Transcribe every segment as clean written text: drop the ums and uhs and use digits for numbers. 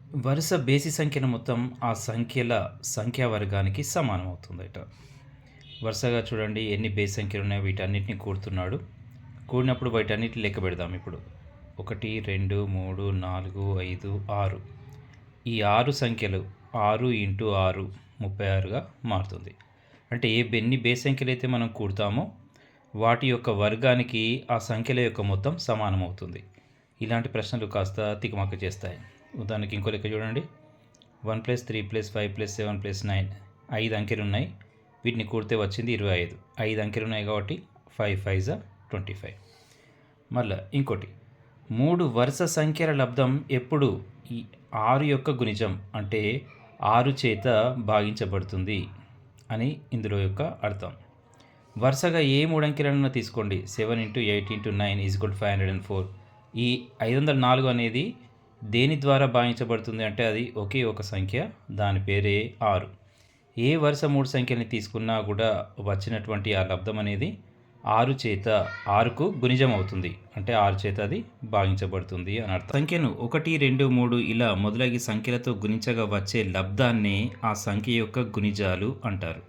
వరుస బేసి సంఖ్యను మొత్తం ఆ సంఖ్యల సంఖ్యా వర్గానికి సమానమవుతుందట. వరుసగా చూడండి ఎన్ని బేసి సంఖ్యలు ఉన్నాయో వీటన్నిటిని కూడుతున్నాడు. కూడినప్పుడు వీటన్నిటిని లెక్క పెడదాం ఇప్పుడు. 1, 2, 3, 4, 5, 6. ఈ 6 సంఖ్యలు 6 × 6 36గా మారుతుంది. అంటే ఎన్ని బేసి సంఖ్యలు అయితే మనం కూడతామో వాటి యొక్క వర్గానికి ఆ సంఖ్యల యొక్క మొత్తం సమానమవుతుంది. ఇలాంటి ప్రశ్నలు కాస్త తికమక చేస్తాయి. ఉదాహరణకి ఇంకో లెక్క చూడండి. 1 + 3 + 5 + 7 + 9. 5 అంకెలు ఉన్నాయి. వీటిని కూడితే వచ్చింది 25. 5 అంకెలు ఉన్నాయి కాబట్టి 5 × 5 = 25. మళ్ళీ ఇంకోటి, 3 వరుస సంఖ్యల లబ్ధం ఎప్పుడు ఈ 6 యొక్క గుణిజం అంటే 6 చేత భాగించబడుతుంది అని ఇందులో యొక్క అర్థం. వరుసగా ఏ 3 అంకెలను తీసుకోండి. 7 × 8 × 9 = 504. ఈ 504 అనేది దేని ద్వారా భాగించబడుతుంది అంటే అది ఒకే ఒక సంఖ్య, దాని పేరే 6. ఏ వరుస 3 సంఖ్యని తీసుకున్నా కూడా వచ్చినటువంటి ఆ లబ్ధం అనేది 6 చేత 6కు గుణిజం అవుతుంది. అంటే 6 చేత అది భాగించబడుతుంది అని అర్థం. సంఖ్యను 1, 2, 3 ఇలా మొదలగి సంఖ్యలతో గుణించగా వచ్చే లబ్ధాన్నే ఆ సంఖ్య యొక్క గుణిజాలు అంటారు.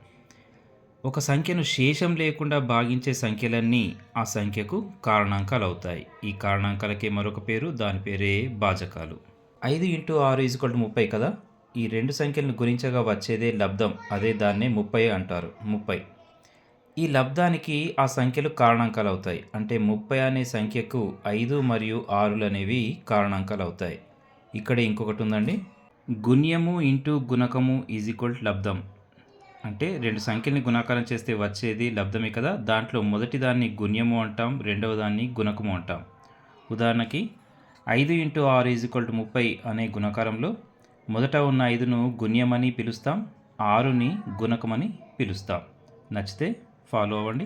ఒక సంఖ్యను శేషం లేకుండా భాగించే సంఖ్యలన్నీ ఆ సంఖ్యకు కారణాంకాలు అవుతాయి. ఈ కారణాంకాలకే మరొక పేరు, దాని పేరే భాజకాలు. 5 × 6 = 30 కదా. ఈ రెండు సంఖ్యలను గుణించగా వచ్చేదే లబ్ధం, అదే దాన్నే 30 అంటారు. 30 ఈ లబ్ధానికి ఆ సంఖ్యలు కారణాంకాలు అవుతాయి. అంటే 30 అనే సంఖ్యకు 5 మరియు 6 అనేవి కారణాంకాలు అవుతాయి. ఇక్కడ ఇంకొకటి ఉందండి, గుణ్యము ఇంటూ గుణకము = లబ్ధం. అంటే రెండు సంఖ్యల్ని గుణాకారం చేస్తే వచ్చేది లబ్ధమే కదా. దాంట్లో మొదటి దాన్ని గుణ్యము అంటాం, రెండవ దాన్ని గుణకము అంటాం. ఉదాహరణకి 5 × 6 = 30 అనే గుణకారంలో మొదట ఉన్న 5ను గుణ్యమని పిలుస్తాం, 6ని గుణకమని పిలుస్తాం. నచ్చితే ఫాలో అవ్వండి.